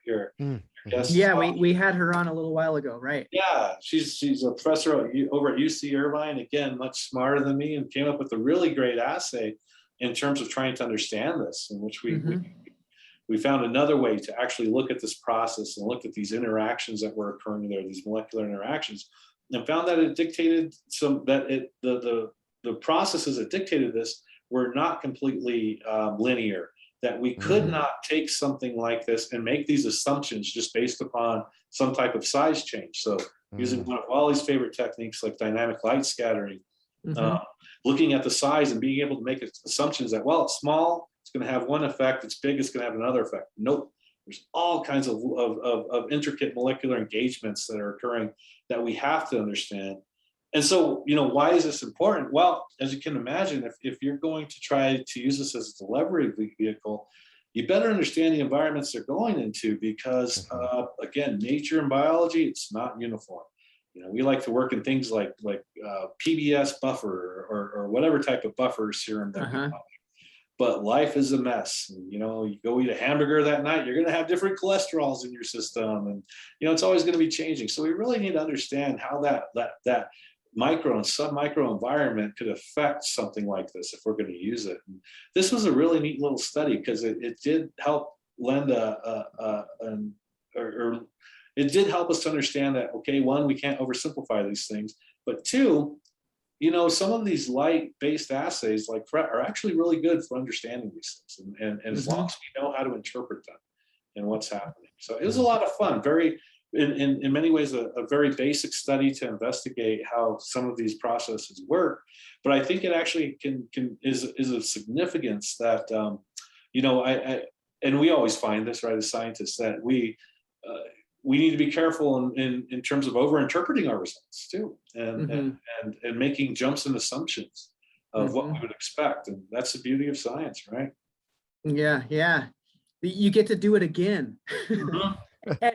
guests. Yeah, we had her on a little while ago, right? Yeah, she's a professor over at UC Irvine, again, much smarter than me, and came up with a really great assay in terms of trying to understand this, in which we found another way to actually look at this process and look at these interactions that were occurring there, these molecular interactions, and found that it dictated the processes that dictated this were not completely linear, that we could not take something like this and make these assumptions just based upon some type of size change. So using one of Wally's favorite techniques, like dynamic light scattering, looking at the size and being able to make assumptions that, well, it's small, it's going to have one effect, it's big, it's going to have another effect. Nope. There's all kinds of intricate molecular engagements that are occurring that we have to understand. And so, why is this important? Well, as you can imagine, if you're going to try to use this as a delivery vehicle, you better understand the environments they're going into, because again, nature and biology, it's not uniform. We like to work in things like PBS buffer or whatever type of buffer serum that we have. but life is a mess. And, you know, you go eat a hamburger that night, you're going to have different cholesterols in your system. And, you know, it's always going to be changing. So we really need to understand how that micro and sub-micro environment could affect something like this if we're going to use it. And this was a really neat little study because it did help lend it did help us to understand that, okay, one, we can't oversimplify these things, but two, you know, some of these light-based assays like FRET are actually really good for understanding these things, and as long as we know how to interpret them and what's happening. So it was a lot of fun, very, in many ways, a very basic study to investigate how some of these processes work. But I think it actually is of significance that, you know, and we always find this, right, as scientists, that we need to be careful in terms of over-interpreting our results too, and making jumps and assumptions of what we would expect. And that's the beauty of science, right? Yeah, yeah. You get to do it again.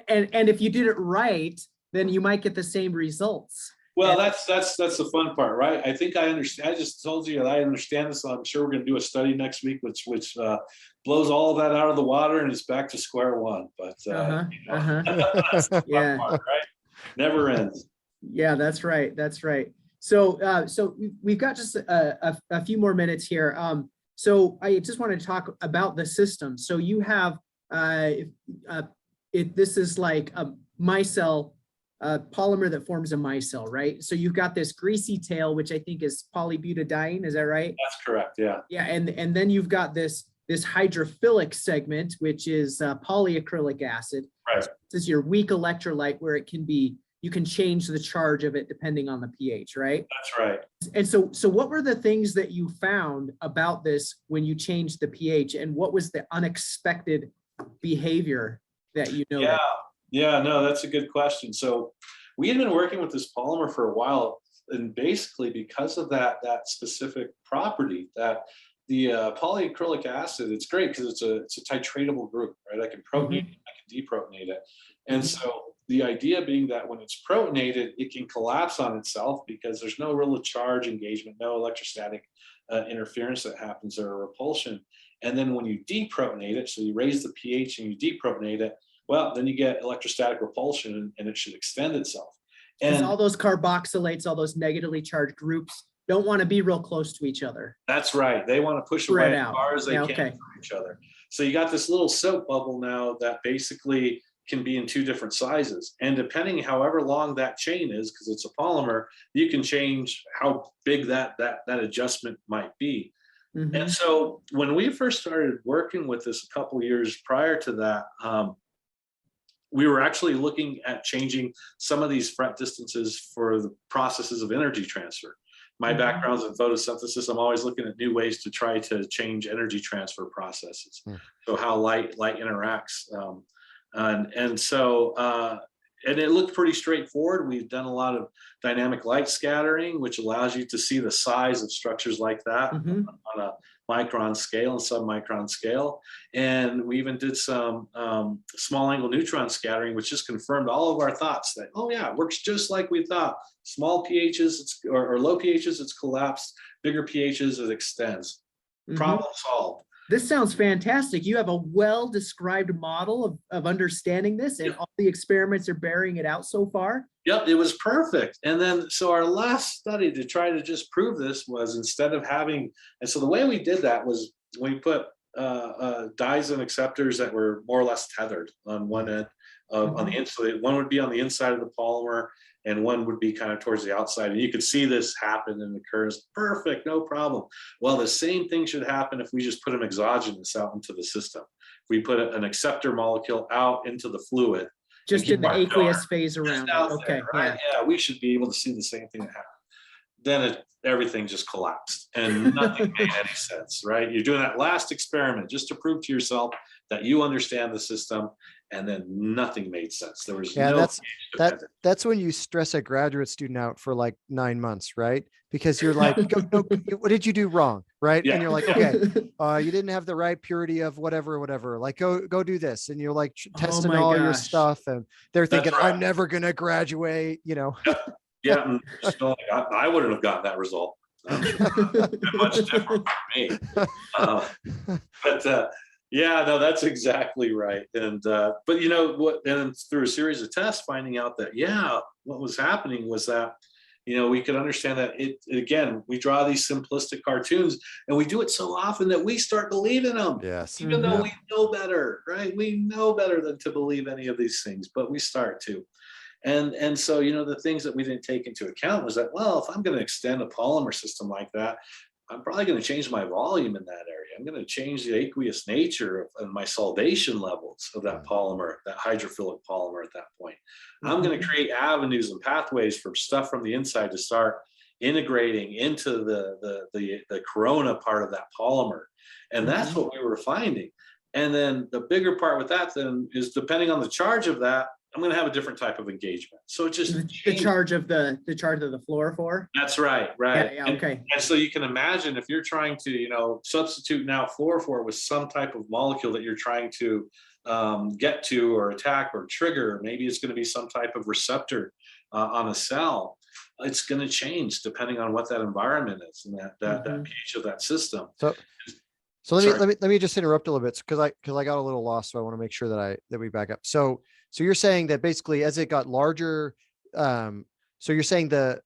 And if you did it right, then you might get the same results. Well, that's the fun part, right? I think I understand. I just told you that I understand this. I'm sure we're going to do a study next week, which blows all of that out of the water, and it's back to square one. But you know, that's the fun part, right? Never ends. Yeah, that's right. That's right. So so we've got just a few more minutes here. So I just want to talk about the system. So you have this is like a micelle. Polymer that forms a micelle, right? So you've got this greasy tail, which I think is polybutadiene. Is that right? That's correct. Yeah. Yeah, and then you've got this hydrophilic segment, which is polyacrylic acid. Right. This is your weak electrolyte, where you can change the charge of it depending on the pH, right? That's right. And so what were the things that you found about this when you changed the pH, and what was the unexpected behavior that you noticed? Yeah, no, that's a good question. So we had been working with this polymer for a while, and basically because of that specific property, that the polyacrylic acid, it's great because it's a titratable group, right? I can protonate it, I can deprotonate it. And so the idea being that when it's protonated, it can collapse on itself because there's no real charge engagement, no electrostatic interference that happens or repulsion. And then when you deprotonate it, so you raise the pH and you deprotonate it, well, then you get electrostatic repulsion, and it should extend itself. And all those carboxylates, all those negatively charged groups don't want to be real close to each other. That's right. They want to push away as far as they can from each other. So you got this little soap bubble now that basically can be in two different sizes. And depending however long that chain is, because it's a polymer, you can change how big that adjustment might be. And so when we first started working with this a couple of years prior to that, we were actually looking at changing some of these FRET distances for the processes of energy transfer. My background's in photosynthesis. I'm always looking at new ways to try to change energy transfer processes. So how light interacts. And it looked pretty straightforward. We've done a lot of dynamic light scattering, which allows you to see the size of structures like that on a micron scale and sub-micron scale. And we even did some small angle neutron scattering, which just confirmed all of our thoughts that, oh yeah, it works just like we thought. Small pHs or low pHs, it's collapsed. Bigger pHs, it extends. Problem solved. This sounds fantastic. You have a well-described model of understanding this, and all the experiments are bearing it out so far. Yep, it was perfect. And then, so our last study to try to just prove this was, instead of having, and so the way we did that was we put dyes and acceptors that were more or less tethered on one end on the inside. One would be on the inside of the polymer, and one would be kind of towards the outside. And you could see this happen and occurs. Perfect, no problem. Well, the same thing should happen if we just put an exogenous out into the system. If we put an acceptor molecule out into the fluid. Just in the aqueous phase around it. Okay, there, right? Yeah, we should be able to see the same thing that happened. Then everything just collapsed and nothing made any sense, right? You're doing that last experiment just to prove to yourself that you understand the system, and then nothing made sense. There was that's when you stress a graduate student out for like 9 months, right? Because you're like, what did you do wrong, right? Yeah. And you're like, okay, you didn't have the right purity of whatever. Like, go do this, and you're like testing all your stuff, and they're thinking, I'm never gonna graduate, you know. Yeah, I wouldn't have gotten that result. Much different for me. Yeah, no, that's exactly right. And but you know what? And through a series of tests, finding out that what was happening was that we could understand that again, we draw these simplistic cartoons, and we do it so often that we start believing them. Yes. Even though we know better, right? We know better than to believe any of these things, but we start to. And so, the things that we didn't take into account was that, well, if I'm going to extend a polymer system like that, I'm probably going to change my volume in that area. I'm going to change the aqueous nature of my solvation levels of that polymer, that hydrophilic polymer at that point. I'm going to create avenues and pathways for stuff from the inside to start integrating into the corona part of that polymer. And that's what we were finding. And then the bigger part with that then is, depending on the charge of that, I'm going to have a different type of engagement. So it just the charge of the fluorophore. That's right. Yeah, okay. And so you can imagine, if you're trying to, substitute now fluorophore with some type of molecule that you're trying to get to or attack or trigger, maybe it's going to be some type of receptor on a cell. It's going to change depending on what that environment is and that pH of that system. So let me just interrupt a little bit, because I got a little lost, so I want to make sure that we back up. So you're saying that basically, as it got larger, so you're saying the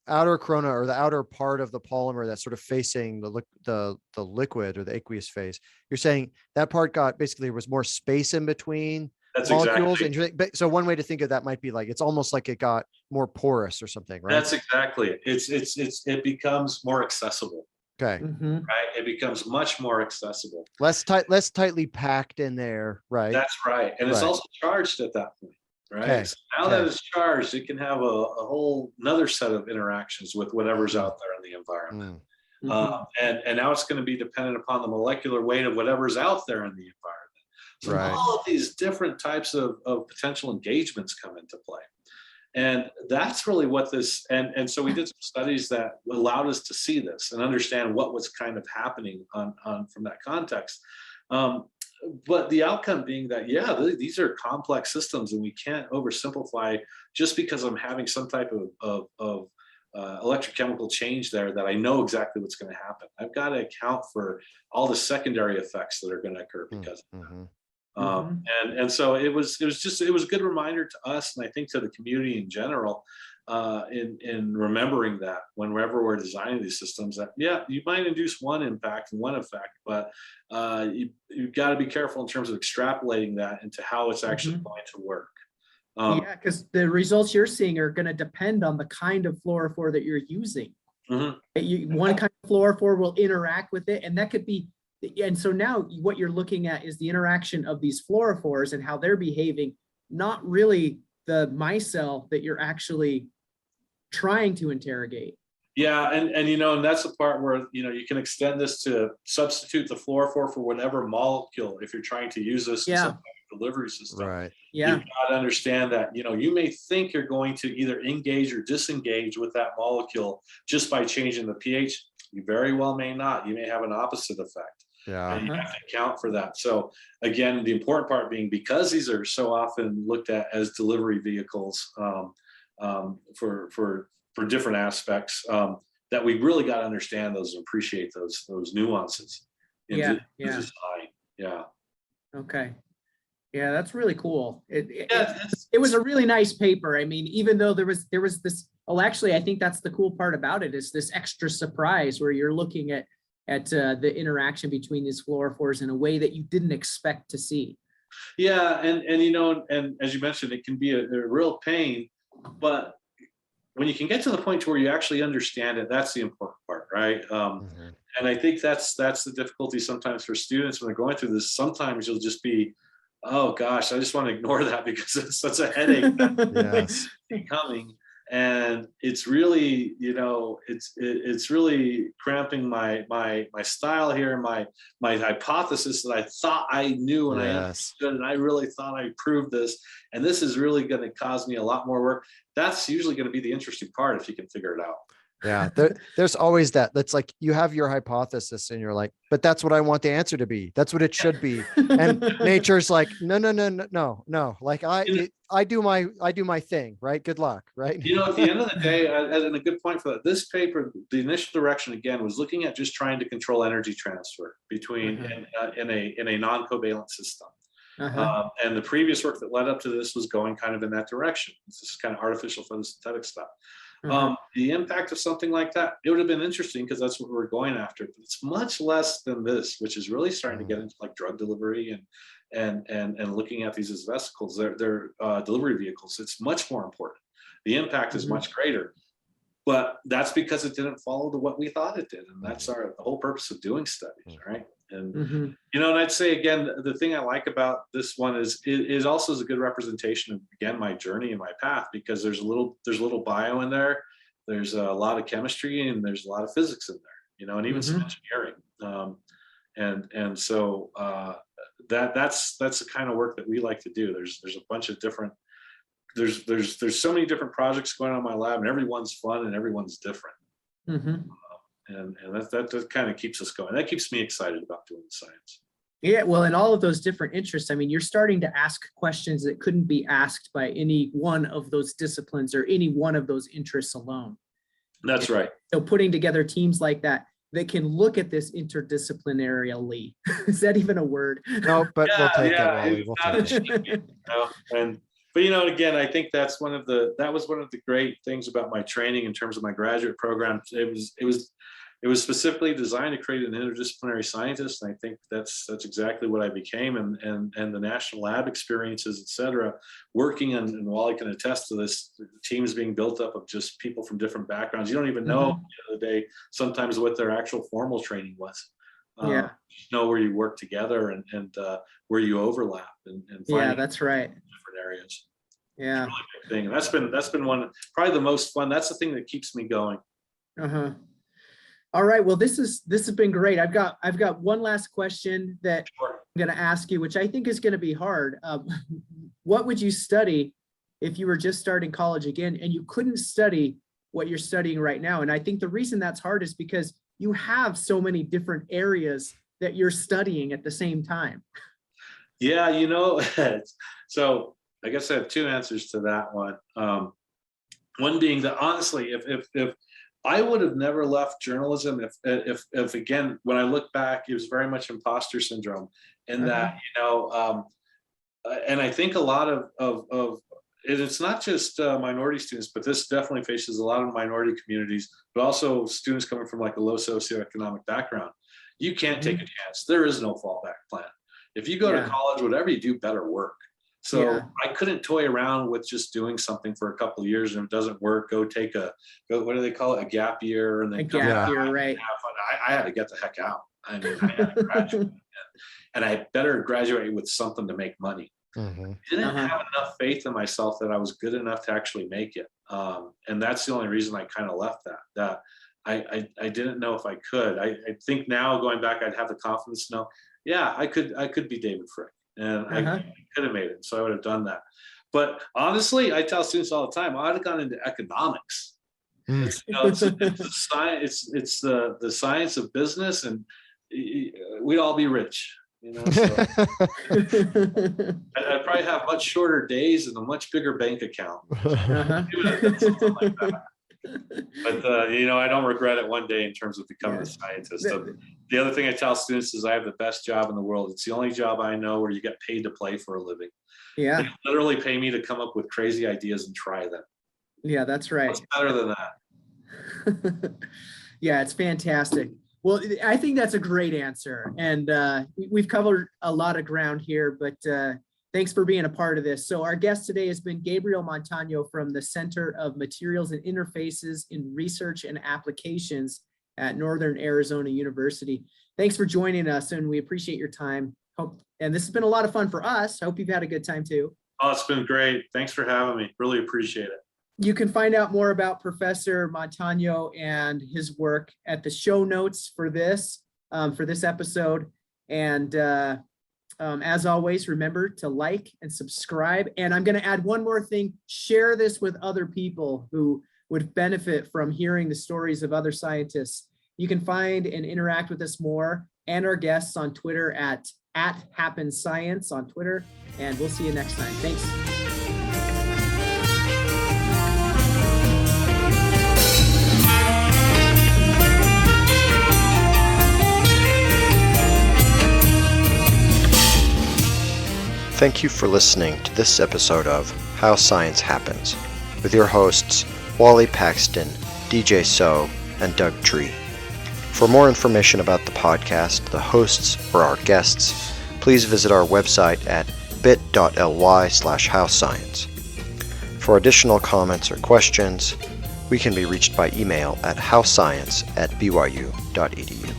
outer corona, or the outer part of the polymer that's sort of facing the liquid or the aqueous phase, you're saying that part there was more space in between molecules. Exactly. But so one way to think of that might be like, it's almost like it got more porous or something, right? That's exactly it. It becomes more accessible. Okay. Right. It becomes much more accessible. Less tightly packed in there. Right. That's right. And it's also charged at that point. Right. Okay. So now that it's charged, it can have a whole another set of interactions with whatever's out there in the environment. And now it's going to be dependent upon the molecular weight of whatever's out there in the environment. So all of these different types of potential engagements come into play. And that's really what this, and so we did some studies that allowed us to see this and understand what was kind of happening on from that context. But the outcome being that, these are complex systems, and we can't oversimplify just because I'm having some type of electrochemical change there that I know exactly what's going to happen. I've got to account for all the secondary effects that are going to occur because of that. And so it was a good reminder to us, and I think to the community in general, in remembering that whenever we're designing these systems, that you might induce one impact and one effect, but you've got to be careful in terms of extrapolating that into how it's actually going to work. Because the results you're seeing are going to depend on the kind of fluorophore that you're using. One kind of fluorophore will interact with it, and that could be. And so now what you're looking at is the interaction of these fluorophores and how they're behaving, not really the micelle that you're actually trying to interrogate. Yeah, and that's the part where you can extend this to substitute the fluorophore for whatever molecule if you're trying to use this in some kind of delivery system. Right. Yeah. You've got to understand that you may think you're going to either engage or disengage with that molecule just by changing the pH. You very well may not. You may have an opposite effect. Yeah. And you have to account for that. So again, the important part being, because these are so often looked at as delivery vehicles for different aspects, that we really got to understand those and appreciate those nuances in design. Yeah. Okay. Yeah, that's really cool. It was a really nice paper. I mean, even though there was this, actually, I think that's the cool part about it, is this extra surprise where you're looking at the interaction between these fluorophores in a way that you didn't expect to see. Yeah, and as you mentioned, it can be a real pain, but when you can get to the point where you actually understand it, that's the important part, right? And I think that's the difficulty sometimes for students when they're going through this. Sometimes you'll just be, oh gosh, I just want to ignore that because it's such a headache that's coming. And it's really, it's really cramping my style here, my hypothesis that I thought I knew and I understood, and I really thought I proved this. And this is really going to cause me a lot more work. That's usually going to be the interesting part if you can figure it out. Yeah, there's always that. That's like you have your hypothesis and you're like, but that's what I want the answer to be. That's what it should be. And nature's like, no, no, no, no, no, no. Like I do my thing, right? Good luck, right? At the end of the day, and a good point for that, this paper, the initial direction again was looking at just trying to control energy transfer between in a non-covalent system. And the previous work that led up to this was going kind of in that direction. This is kind of artificial photosynthetic stuff. The impact of something like that, it would have been interesting because that's what we're going after. But it's much less than this, which is really starting to get into like drug delivery and looking at these as vesicles. They're delivery vehicles. It's much more important. The impact is much greater. But that's because it didn't follow what we thought it did, and that's the whole purpose of doing studies, right? And and I'd say again, the thing I like about this one is it also is a good representation of again my journey and my path, because there's a little bio in there, there's a lot of chemistry, and there's a lot of physics in there, and even some engineering, and so that's the kind of work that we like to do. There's a bunch of different. There's so many different projects going on in my lab, and everyone's fun and everyone's different. And that kind of keeps us going. That keeps me excited about doing science. Yeah, well, and all of those different interests, I mean, you're starting to ask questions that couldn't be asked by any one of those disciplines or any one of those interests alone. That's right. So putting together teams like that can look at this interdisciplinarily. Is that even a word? No, but we'll take it, Wally. We'll take it. But again, I think that was one of the great things about my training in terms of my graduate program. It was specifically designed to create an interdisciplinary scientist, and I think that's exactly what I became. And the national lab experiences, et cetera, working on, and Wally can attest to this, teams being built up of just people from different backgrounds. You don't even know at the end of the day sometimes what their actual formal training was. You know where you work together and where you overlap and find that's right. different areas. Yeah, it's a really big thing, and that's been one probably the most fun. That's the thing that keeps me going. All right. Well, this has been great. I've got one last question that I'm going to ask you, which I think is going to be hard. What would you study if you were just starting college again and you couldn't study what you're studying right now? And I think the reason that's hard is because you have so many different areas that you're studying at the same time. Yeah, so I guess I have two answers to that one. One being that honestly, if I would have never left journalism, if again, when I look back, it was very much imposter syndrome, in that and I think a lot of it's not just minority students, but this definitely faces a lot of minority communities, but also students coming from like a low socioeconomic background. You can't take a chance. There is no fallback plan. If you go to college, whatever you do, better work. So I couldn't toy around with just doing something for a couple of years, and if it doesn't work, go what do they call it? A gap year, and then right? I had to get the heck out. I mean, I had to graduate, and I better graduate with something to make money. I didn't have enough faith in myself that I was good enough to actually make it, and that's the only reason I kind of left that. I didn't know if I could. I think now going back, I'd have the confidence to know, I could be David Frick, and I could have made it. So I would have done that. But honestly, I tell students all the time, I'd have gone into economics. It's the science. It's the science of business, and we'd all be rich. So I'd probably have much shorter days and a much bigger bank account. Something like that. But I don't regret it one day in terms of becoming a scientist. The other thing I tell students is I have the best job in the world. It's the only job I know where you get paid to play for a living. They literally pay me to come up with crazy ideas and try them. Yeah, that's right. What's better than that? Yeah, it's fantastic. Well, I think that's a great answer. And we've covered a lot of ground here, but thanks for being a part of this. So our guest today has been Gabriel Montano from the Center of Materials and Interfaces in Research and Applications at Northern Arizona University. Thanks for joining us, and we appreciate your time. And this has been a lot of fun for us. I hope you've had a good time too. Oh, it's been great. Thanks for having me. Really appreciate it. You can find out more about Professor Montano and his work at the show notes for this episode. And as always, remember to like and subscribe. And I'm going to add one more thing. Share this with other people who would benefit from hearing the stories of other scientists. You can find and interact with us more and our guests on Twitter at @HappenScience on Twitter, and we'll see you next time. Thanks. Thank you for listening to this episode of How Science Happens with your hosts Wally Paxton, DJ So, and Doug Tree. For more information about the podcast, the hosts, or our guests, please visit our website at bit.ly/howscience. For additional comments or questions, we can be reached by email at howscience@byu.edu.